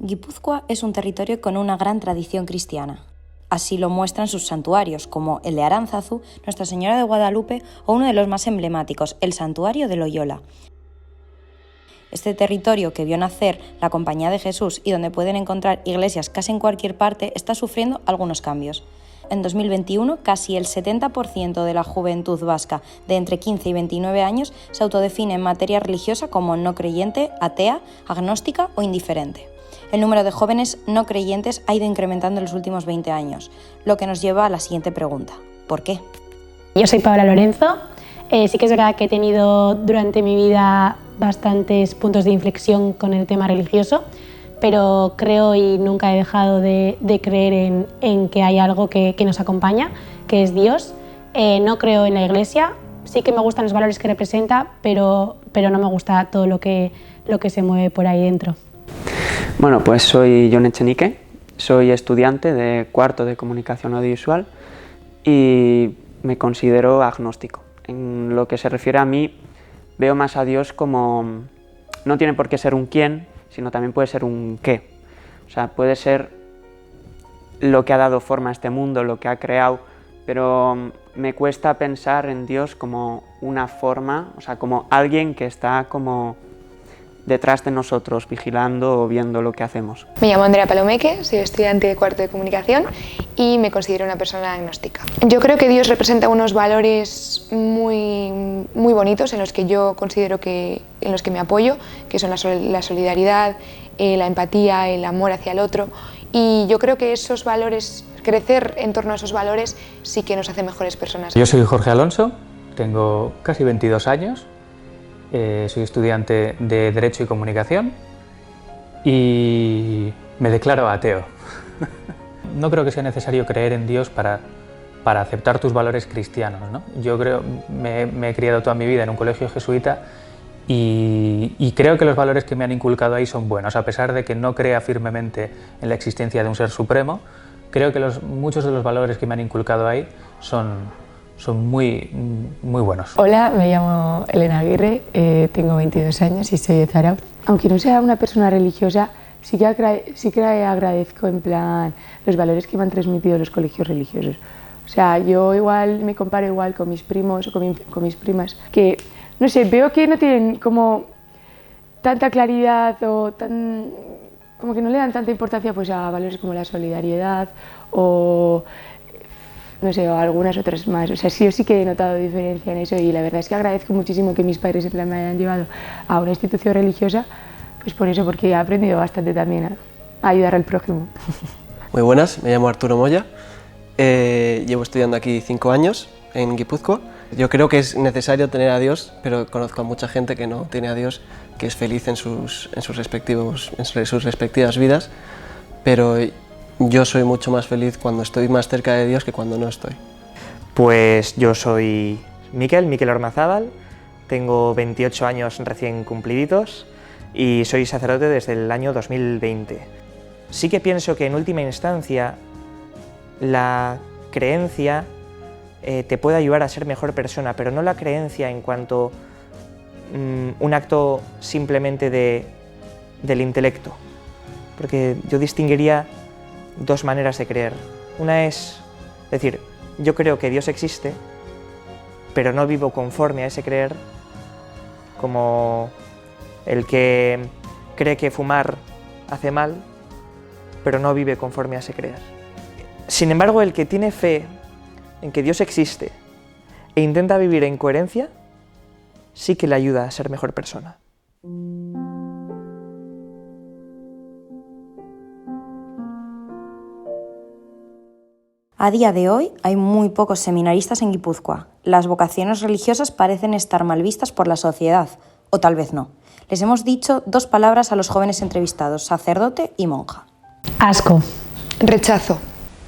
Guipúzcoa es un territorio con una gran tradición cristiana. Así lo muestran sus santuarios, como el de Aránzazu, Nuestra Señora de Guadalupe o uno de los más emblemáticos, el Santuario de Loyola. Este territorio que vio nacer la Compañía de Jesús y donde pueden encontrar iglesias casi en cualquier parte, está sufriendo algunos cambios. En 2021, casi el 70% de la juventud vasca de entre 15 y 29 años se autodefine en materia religiosa como no creyente, atea, agnóstica o indiferente. El número de jóvenes no creyentes ha ido incrementando en los últimos 20 años, lo que nos lleva a la siguiente pregunta: ¿por qué? Yo soy Paola Lorenzo. Sí que es verdad que he tenido durante mi vida bastantes puntos de inflexión con el tema religioso, pero creo y nunca he dejado de creer en que hay algo que nos acompaña, que es Dios. No creo en la Iglesia, sí que me gustan los valores que representa, pero no me gusta todo lo que se mueve por ahí dentro. Bueno, pues soy Jon Echenique, soy estudiante de cuarto de Comunicación Audiovisual y me considero agnóstico. En lo que se refiere a mí, veo más a Dios como, no tiene por qué ser un quién, sino también puede ser un qué. O sea, puede ser lo que ha dado forma a este mundo, lo que ha creado, pero me cuesta pensar en Dios como una forma, o sea, como alguien que está como detrás de nosotros, vigilando o viendo lo que hacemos. Me llamo Andrea Palomeque, soy estudiante de cuarto de Comunicación y me considero una persona agnóstica. Yo creo que Dios representa unos valores muy bonitos en los que yo considero en los que me apoyo, que son la solidaridad, la empatía, el amor hacia el otro, y yo creo que esos valores, crecer en torno a esos valores, sí que nos hace mejores personas. Yo soy Jorge Alonso, tengo casi 22 años. Soy estudiante de Derecho y Comunicación y me declaro ateo. No creo que sea necesario creer en Dios para aceptar tus valores cristianos, ¿no? Yo creo, me he criado toda mi vida en un colegio jesuita y creo que los valores que me han inculcado ahí son buenos, a pesar de que no crea firmemente en la existencia de un ser supremo. Creo que muchos de los valores que me han inculcado ahí son muy buenos. Hola, me llamo Elena Aguirre, tengo 22 años y soy de Zarautz. Aunque no sea una persona religiosa, sí que agradezco en plan los valores que me han transmitido los colegios religiosos. O sea, yo igual me comparo igual con mis primos o con mis primas, que no sé, veo que no tienen como tanta claridad o como que no le dan tanta importancia pues a valores como la solidaridad o no sé, o algunas otras más. O sea, sí que he notado diferencia en eso y la verdad es que agradezco muchísimo que mis padres en plan me hayan llevado a una institución religiosa, pues por eso, porque he aprendido bastante también a ayudar al prójimo. Muy buenas, me llamo Arturo Moya, llevo estudiando aquí 5 años en Guipúzcoa. Yo creo que es necesario tener a Dios, pero conozco a mucha gente que no tiene a Dios, que es feliz en sus respectivas vidas, pero yo soy mucho más feliz cuando estoy más cerca de Dios que cuando no estoy. Pues yo soy Mikel Ormazábal, tengo 28 años recién cumpliditos y soy sacerdote desde el año 2020. Sí que pienso que en última instancia la creencia te puede ayudar a ser mejor persona, pero no la creencia en cuanto un acto simplemente del intelecto, porque yo distinguiría dos maneras de creer. Una es decir, yo creo que Dios existe, pero no vivo conforme a ese creer, como el que cree que fumar hace mal, pero no vive conforme a ese creer. Sin embargo, el que tiene fe en que Dios existe e intenta vivir en coherencia, sí que le ayuda a ser mejor persona. A día de hoy hay muy pocos seminaristas en Guipúzcoa. Las vocaciones religiosas parecen estar mal vistas por la sociedad, o tal vez no. Les hemos dicho 2 palabras a los jóvenes entrevistados: sacerdote y monja. Asco. Rechazo.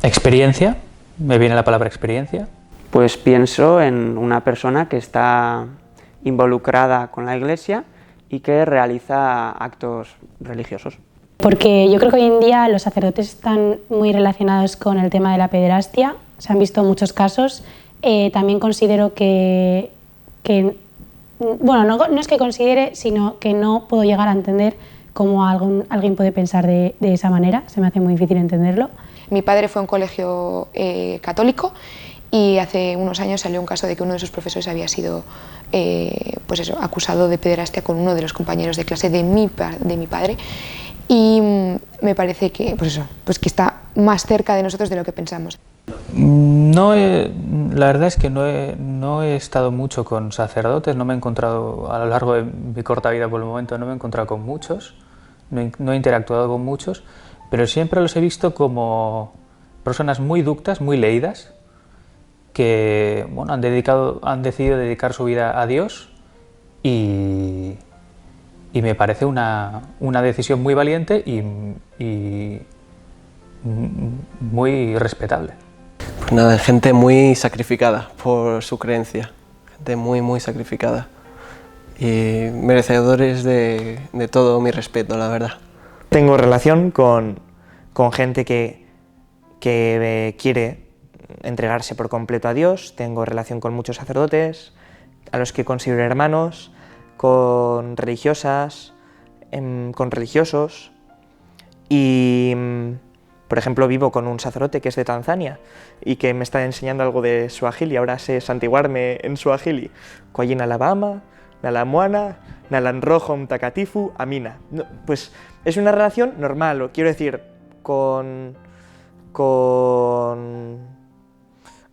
Experiencia, me viene la palabra experiencia. Pues pienso en una persona que está involucrada con la Iglesia y que realiza actos religiosos. Porque yo creo que hoy en día los sacerdotes están muy relacionados con el tema de la pederastia, se han visto muchos casos. También considero bueno, no es que considere, sino que no puedo llegar a entender cómo alguien puede pensar de esa manera, se me hace muy difícil entenderlo. Mi padre fue a un colegio católico y hace unos años salió un caso de que uno de sus profesores había sido acusado de pederastia con uno de los compañeros de clase de mi padre, y me parece que, que está más cerca de nosotros de lo que pensamos. La verdad es que no he estado mucho con sacerdotes, no me he encontrado a lo largo de mi corta vida por el momento, no me he encontrado con muchos, no he interactuado con muchos, pero siempre los he visto como personas muy ductas, muy leídas, que bueno, han decidido dedicar su vida a Dios y me parece una decisión muy valiente y muy respetable. Pues nada, gente muy sacrificada por su creencia, gente muy sacrificada y merecedores de todo mi respeto, la verdad. Tengo relación con gente que quiere entregarse por completo a Dios, tengo relación con muchos sacerdotes, a los que considero hermanos, con religiosas, con religiosos y, por ejemplo, vivo con un sacerdote que es de Tanzania y que me está enseñando algo de Swahili, ahora sé santiguarme en Swahili. Kwajina Labama, Nalamwana, Nalanrojo Mtakatifu, Amina. No, pues es una relación normal, quiero decir, con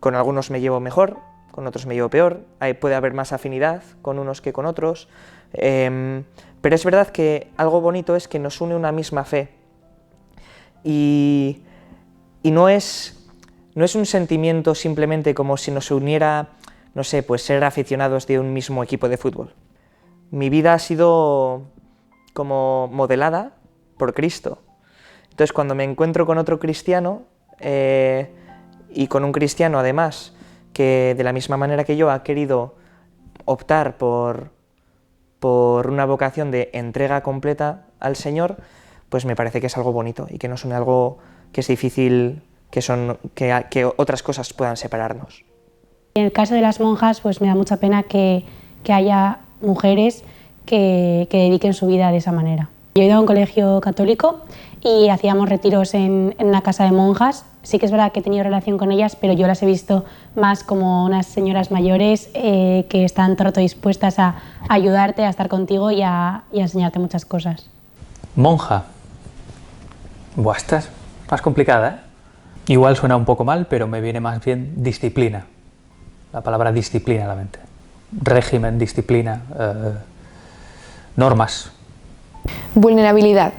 algunos me llevo mejor, con otros me llevo peor, puede haber más afinidad con unos que con otros, pero es verdad que algo bonito es que nos une una misma fe y no es un sentimiento simplemente como si nos uniera, no sé, pues ser aficionados de un mismo equipo de fútbol. Mi vida ha sido como modelada por Cristo, entonces cuando me encuentro con otro cristiano, y con un cristiano además que de la misma manera que yo ha querido optar por una vocación de entrega completa al Señor, pues me parece que es algo bonito y que no es algo que es difícil que otras cosas puedan separarnos. En el caso de las monjas, pues me da mucha pena que haya mujeres que dediquen su vida de esa manera. Yo he ido a un colegio católico y hacíamos retiros en una casa de monjas. Sí que es verdad que he tenido relación con ellas, pero yo las he visto más como unas señoras mayores que están todo el rato dispuestas a ayudarte, a estar contigo y a enseñarte muchas cosas. Monja. Buah, esta es más complicada, ¿eh? Igual suena un poco mal, pero me viene más bien disciplina. La palabra disciplina a la mente. Régimen, disciplina, normas. Vulnerabilidad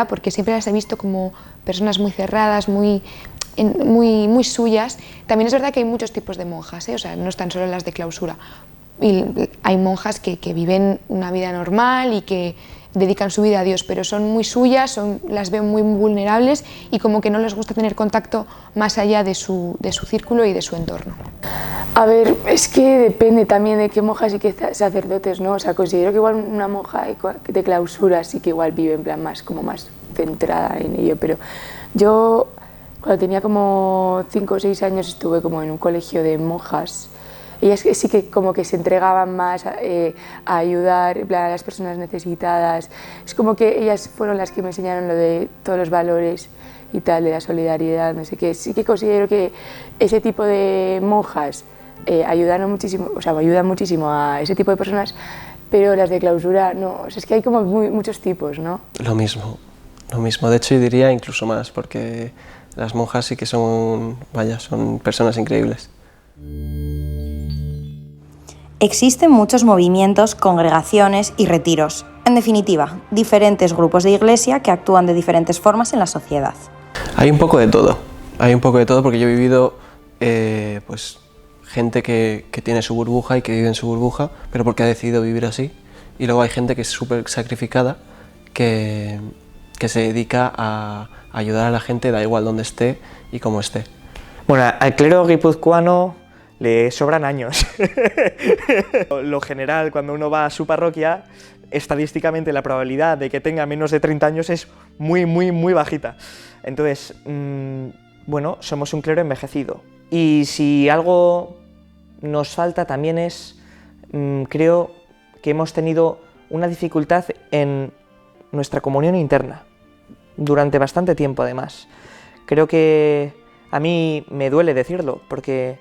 porque siempre las he visto como personas muy cerradas, muy suyas. También es verdad que hay muchos tipos de monjas, o sea, no están solo las de clausura. Y hay monjas que viven una vida normal y que dedican su vida a Dios, pero son muy suyas, las veo muy vulnerables y como que no les gusta tener contacto más allá de su círculo y de su entorno. A ver, es que depende también de qué monjas y qué sacerdotes, ¿no? O sea, considero que igual una monja de clausura sí que igual vive en plan más centrada en ello, pero yo cuando tenía como 5 o 6 años estuve como en un colegio de monjas. Ellas sí que como que se entregaban más a ayudar en plan, a las personas necesitadas. Es como que ellas fueron las que me enseñaron lo de todos los valores y tal, de la solidaridad, no sé qué. Sí que considero que ese tipo de monjas ayudan muchísimo a ese tipo de personas, pero las de clausura no, o sea, es que hay como muchos tipos, ¿no? Lo mismo. De hecho yo diría incluso más, porque las monjas sí que son personas increíbles. Existen muchos movimientos, congregaciones y retiros. En definitiva, diferentes grupos de iglesia que actúan de diferentes formas en la sociedad. Hay un poco de todo. Porque yo he vivido pues gente que tiene su burbuja y que vive en su burbuja, pero porque ha decidido vivir así. Y luego hay gente que es súper sacrificada, que se dedica a ayudar a la gente, da igual dónde esté y cómo esté. Bueno, al clero guipuzcoano le sobran años. Lo general, cuando uno va a su parroquia, estadísticamente la probabilidad de que tenga menos de 30 años es muy bajita. Entonces, bueno, somos un clero envejecido. Y si algo nos falta también es, creo que hemos tenido una dificultad en nuestra comunión interna, durante bastante tiempo además. Creo que a mí me duele decirlo, porque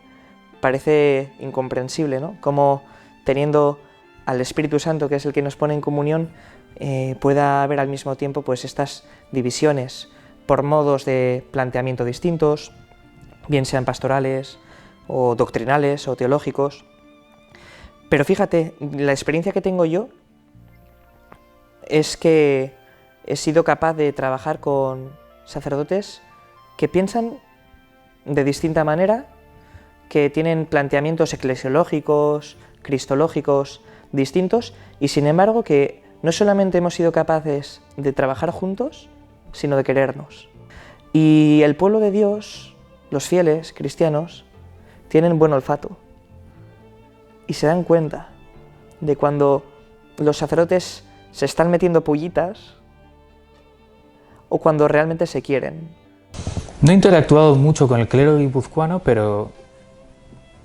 parece incomprensible, ¿no? Como teniendo al Espíritu Santo, que es el que nos pone en comunión, pueda haber al mismo tiempo pues estas divisiones por modos de planteamiento distintos, bien sean pastorales o doctrinales o teológicos. Pero fíjate, la experiencia que tengo yo es que he sido capaz de trabajar con sacerdotes que piensan de distinta manera, que tienen planteamientos eclesiológicos, cristológicos distintos, y sin embargo que no solamente hemos sido capaces de trabajar juntos, sino de querernos. Y el pueblo de Dios, los fieles cristianos, tienen buen olfato y se dan cuenta de cuando los sacerdotes se están metiendo pullitas o cuando realmente se quieren. No he interactuado mucho con el clero guipuzcoano, pero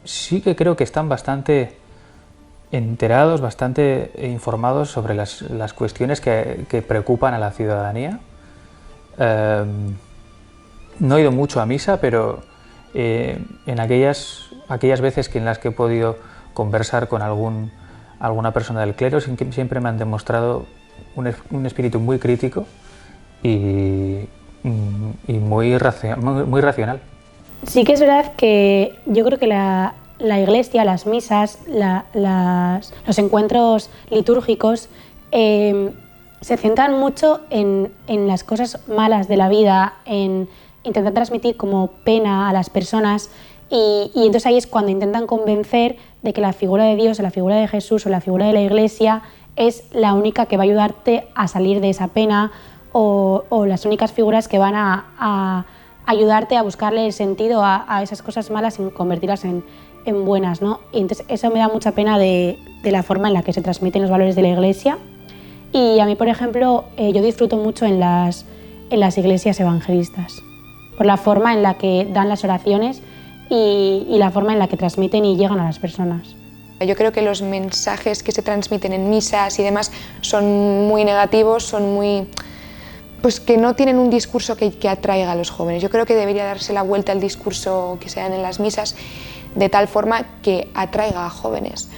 sí que creo que están bastante enterados, bastante informados sobre las cuestiones que preocupan a la ciudadanía. No he ido mucho a misa, pero en aquellas veces en las que he podido conversar con alguna persona del clero, siempre me han demostrado un espíritu muy crítico y muy racional. Sí que es verdad que yo creo que la iglesia, las misas, los encuentros litúrgicos se centran mucho en las cosas malas de la vida, en intentar transmitir como pena a las personas, y entonces ahí es cuando intentan convencer de que la figura de Dios o la figura de Jesús o la figura de la iglesia es la única que va a ayudarte a salir de esa pena, o las únicas figuras que van a ayudarte a buscarle el sentido a esas cosas malas y convertirlas en buenas, ¿no? Y entonces eso me da mucha pena de la forma en la que se transmiten los valores de la iglesia. Y a mí, por ejemplo, yo disfruto mucho en las iglesias evangelistas, por la forma en la que dan las oraciones y la forma en la que transmiten y llegan a las personas. Yo creo que los mensajes que se transmiten en misas y demás son muy negativos, son muy... pues que no tienen un discurso que atraiga a los jóvenes. Yo creo que debería darse la vuelta al discurso que se dan en las misas de tal forma que atraiga a jóvenes.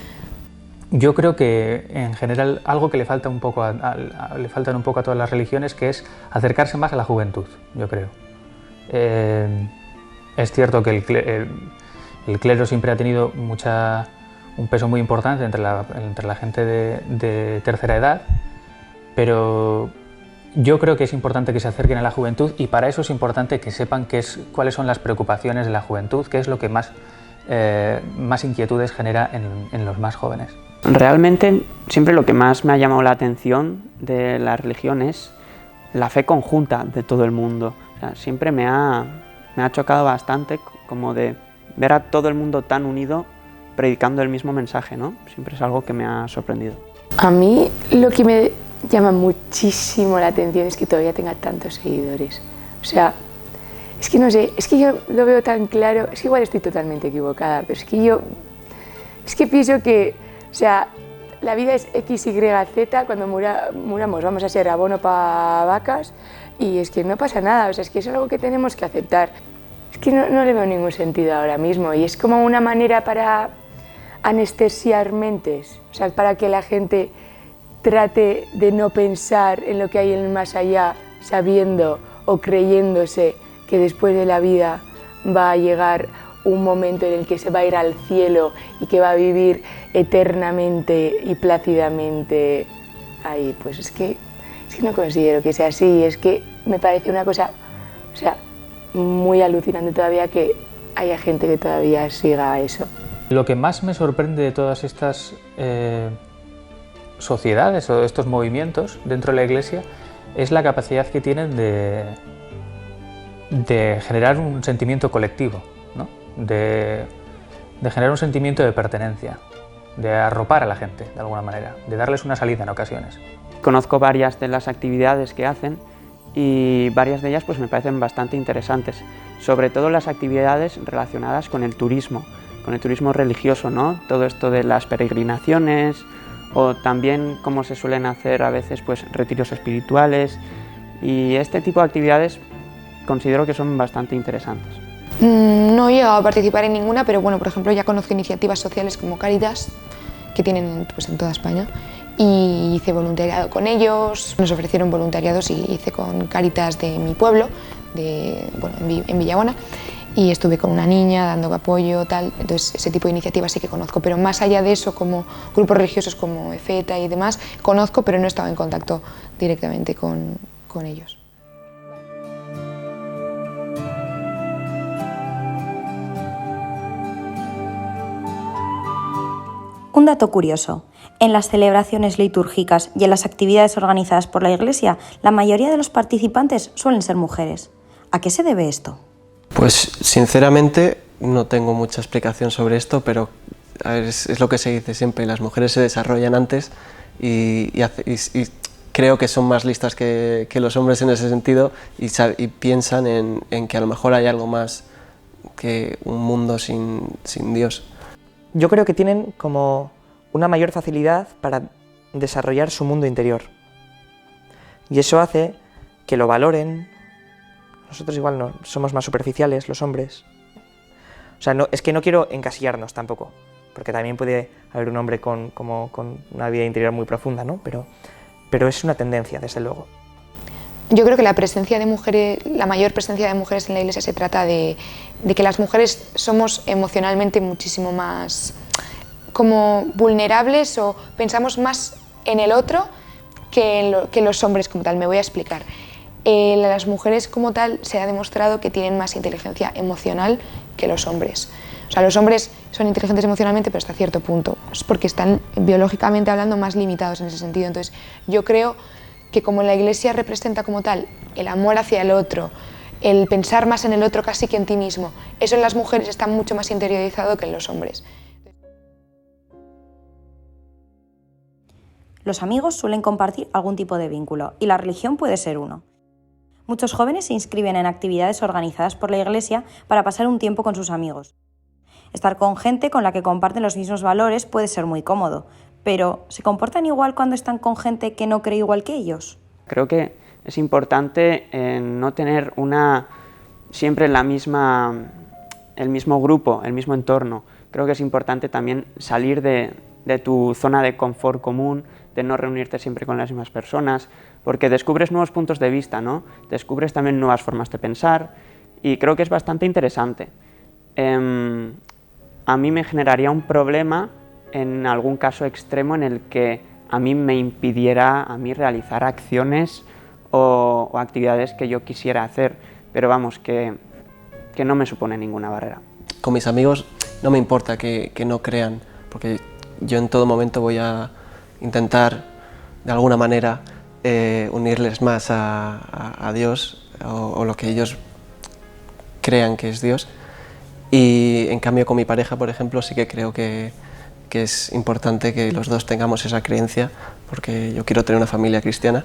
Yo creo que en general algo que le falta un poco le faltan un poco a todas las religiones, que es acercarse más a la juventud, yo creo. Es cierto que el clero siempre ha tenido un peso muy importante entre la gente de tercera edad, pero yo creo que es importante que se acerquen a la juventud, y para eso es importante que sepan cuáles son las preocupaciones de la juventud, qué es lo que más inquietudes genera en los más jóvenes. Realmente siempre lo que más me ha llamado la atención de la religión es la fe conjunta de todo el mundo. O sea, siempre me ha chocado bastante como de ver a todo el mundo tan unido predicando el mismo mensaje, ¿no? Siempre es algo que me ha sorprendido. A mí lo que me llama muchísimo la atención es que todavía tenga tantos seguidores. O sea, es que no sé, es que yo lo veo tan claro, es que igual estoy totalmente equivocada, pero es que pienso que, o sea, la vida es X, Y, Z, cuando muramos vamos a ser abono para vacas, y es que no pasa nada, o sea, es que es algo que tenemos que aceptar. Es que no le veo ningún sentido ahora mismo, y es como una manera para anestesiar mentes, o sea, para que la gente trate de no pensar en lo que hay en el más allá, sabiendo o creyéndose que después de la vida va a llegar un momento en el que se va a ir al cielo y que va a vivir eternamente y plácidamente ahí. Pues es que no considero que sea así, es que me parece una cosa, o sea, muy alucinante todavía que haya gente que todavía siga eso. Lo que más me sorprende de todas estas sociedades o estos movimientos dentro de la Iglesia es la capacidad que tienen de generar un sentimiento colectivo, ¿no? de generar un sentimiento de pertenencia, de arropar a la gente de alguna manera, de darles una salida en ocasiones. Conozco varias de las actividades que hacen y varias de ellas pues me parecen bastante interesantes, sobre todo las actividades relacionadas con el turismo religioso, ¿no? Todo esto de las peregrinaciones o también como se suelen hacer a veces pues retiros espirituales, y este tipo de actividades considero que son bastante interesantes. No he llegado a participar en ninguna, pero bueno, por ejemplo, ya conozco iniciativas sociales como Cáritas, que tienen pues, en toda España, y hice voluntariado con ellos. Nos ofrecieron voluntariados y hice con Cáritas de mi pueblo, en Villabona, y estuve con una niña dando apoyo, tal. Entonces ese tipo de iniciativas sí que conozco, pero más allá de eso, como grupos religiosos como EFETA y demás, conozco, pero no he estado en contacto directamente con ellos. Un dato curioso. En las celebraciones litúrgicas y en las actividades organizadas por la Iglesia, la mayoría de los participantes suelen ser mujeres. ¿A qué se debe esto? Pues sinceramente no tengo mucha explicación sobre esto, pero a ver, es lo que se dice siempre, las mujeres se desarrollan antes y creo que son más listas que los hombres en ese sentido y piensan en que a lo mejor hay algo más que un mundo sin Dios. Yo creo que tienen como una mayor facilidad para desarrollar su mundo interior. Y eso hace que lo valoren. Nosotros igual no, somos más superficiales, los hombres. O sea, es que no quiero encasillarnos tampoco, porque también puede haber un hombre con una vida interior muy profunda, ¿no? Pero es una tendencia, desde luego. Yo creo que la presencia de mujeres, la mayor presencia de mujeres en la Iglesia se trata de que las mujeres somos emocionalmente muchísimo más como vulnerables o pensamos más en el otro que los hombres como tal. Me voy a explicar. Las mujeres como tal se ha demostrado que tienen más inteligencia emocional que los hombres. O sea, los hombres son inteligentes emocionalmente, pero hasta cierto punto. Es porque están biológicamente hablando más limitados en ese sentido. Entonces, yo creo que como la Iglesia representa como tal el amor hacia el otro, el pensar más en el otro casi que en ti mismo, eso en las mujeres está mucho más interiorizado que en los hombres. Los amigos suelen compartir algún tipo de vínculo, y la religión puede ser uno. Muchos jóvenes se inscriben en actividades organizadas por la Iglesia para pasar un tiempo con sus amigos. Estar con gente con la que comparten los mismos valores puede ser muy cómodo, pero ¿se comportan igual cuando están con gente que no cree igual que ellos? Creo que es importante no tener siempre el mismo grupo, el mismo entorno. Creo que es importante también salir de tu zona de confort común, de no reunirte siempre con las mismas personas, porque descubres nuevos puntos de vista, ¿no? Descubres también nuevas formas de pensar, y creo que es bastante interesante. A mí me generaría un problema en algún caso extremo en el que a mí me impidiera realizar acciones o actividades que yo quisiera hacer, pero vamos, que no me supone ninguna barrera. Con mis amigos no me importa que no crean, porque yo en todo momento voy a intentar de alguna manera unirles más a Dios o lo que ellos crean que es Dios. Y en cambio con mi pareja, por ejemplo, sí que creo que es importante que los dos tengamos esa creencia, porque yo quiero tener una familia cristiana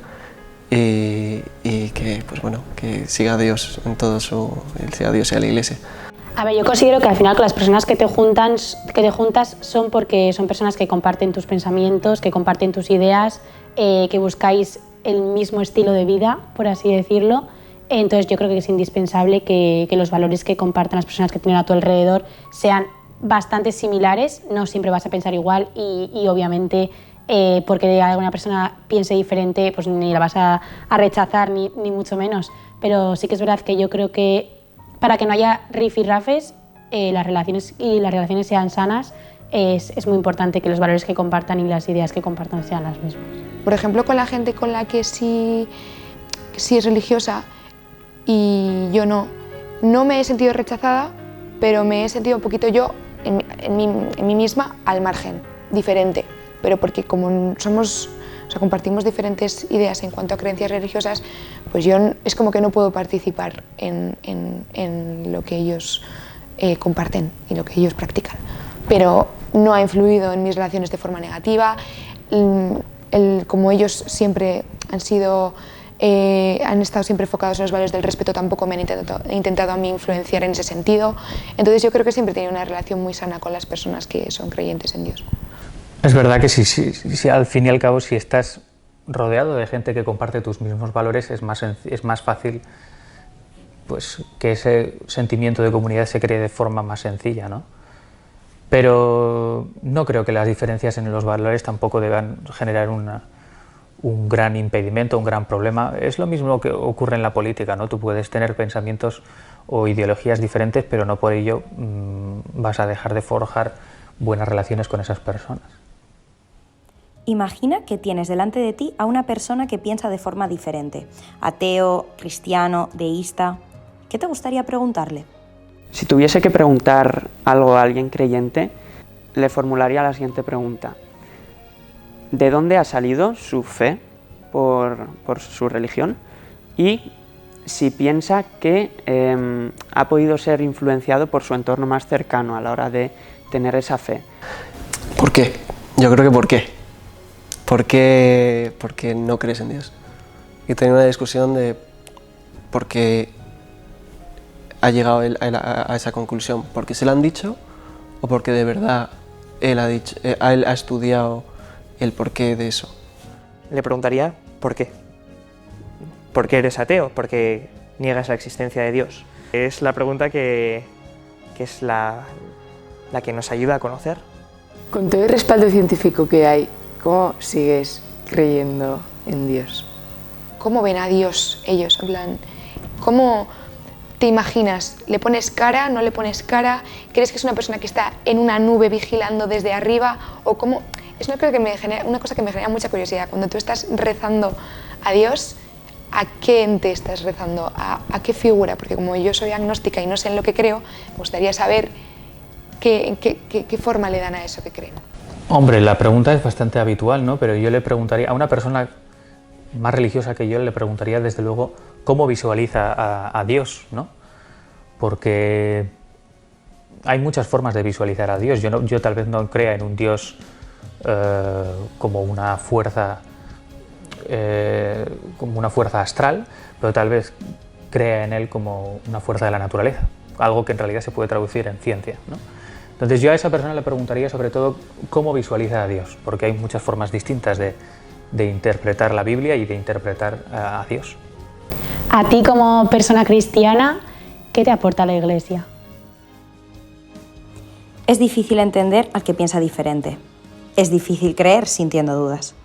y que, pues bueno, que siga a Dios en todo siga a Dios y a la Iglesia. A ver, yo considero que al final con las personas que te juntas son porque son personas que comparten tus pensamientos, que comparten tus ideas, que buscáis el mismo estilo de vida, por así decirlo. Entonces yo creo que es indispensable que los valores que compartan las personas que tienen a tu alrededor sean bastante similares. No siempre vas a pensar igual y obviamente porque alguna persona piense diferente pues ni la vas a rechazar ni mucho menos. Pero sí que es verdad que yo creo que para que no haya rifirrafes las relaciones sean sanas, es muy importante que los valores que compartan y las ideas que compartan sean las mismas. Por ejemplo, con la gente con la que sí es religiosa y yo no me he sentido rechazada, pero me he sentido un poquito yo en mí misma al margen, diferente, pero porque como compartimos diferentes ideas en cuanto a creencias religiosas, pues yo es como que no puedo participar en lo que ellos comparten y lo que ellos practican. Pero no ha influido en mis relaciones de forma negativa. Como ellos siempre han estado siempre enfocados en los valores del respeto, tampoco me han intentado a mí influenciar en ese sentido. Entonces yo creo que siempre he tenido una relación muy sana con las personas que son creyentes en Dios. Es verdad que si al fin y al cabo, si estás rodeado de gente que comparte tus mismos valores, es más fácil pues, que ese sentimiento de comunidad se cree de forma más sencilla, ¿no? Pero no creo que las diferencias en los valores tampoco deban generar un gran impedimento, un gran problema. Es lo mismo que ocurre en la política, ¿no? Tú puedes tener pensamientos o ideologías diferentes, pero no por ello vas a dejar de forjar buenas relaciones con esas personas. Imagina que tienes delante de ti a una persona que piensa de forma diferente, ateo, cristiano, deísta. ¿Qué te gustaría preguntarle? Si tuviese que preguntar algo a alguien creyente, le formularía la siguiente pregunta. ¿De dónde ha salido su fe por su religión? Y si piensa que ha podido ser influenciado por su entorno más cercano a la hora de tener esa fe. ¿Por qué? Yo creo que ¿por qué? Porque no crees en Dios. Y tener una discusión de por qué ha llegado él a esa conclusión. ¿Porque se lo han dicho o porque de verdad él ha estudiado el porqué de eso? Le preguntaría ¿por qué? ¿Por qué eres ateo? ¿Por qué niegas la existencia de Dios? Es la pregunta que es la que nos ayuda a conocer. Con todo el respaldo científico que hay, ¿cómo sigues creyendo en Dios? ¿Cómo ven a Dios ellos? En plan, ¿cómo te imaginas? ¿Le pones cara? ¿No le pones cara? ¿Crees que es una persona que está en una nube vigilando desde arriba? ¿O cómo? Es una cosa que me genera mucha curiosidad. Cuando tú estás rezando a Dios, ¿a qué ente estás rezando? ¿A qué figura? Porque como yo soy agnóstica y no sé en lo que creo, me gustaría saber qué forma le dan a eso que creen. Hombre, la pregunta es bastante habitual, ¿no? Pero yo le preguntaría a una persona más religiosa que yo, le preguntaría desde luego cómo visualiza a Dios, ¿no? Porque hay muchas formas de visualizar a Dios. Yo tal vez no crea en un Dios como una fuerza astral, pero tal vez crea en él como una fuerza de la naturaleza, algo que en realidad se puede traducir en ciencia, ¿no? Entonces yo a esa persona le preguntaría sobre todo cómo visualiza a Dios, porque hay muchas formas distintas de interpretar la Biblia y de interpretar a Dios. A ti como persona cristiana, ¿qué te aporta la Iglesia? Es difícil entender al que piensa diferente. Es difícil creer sintiendo dudas.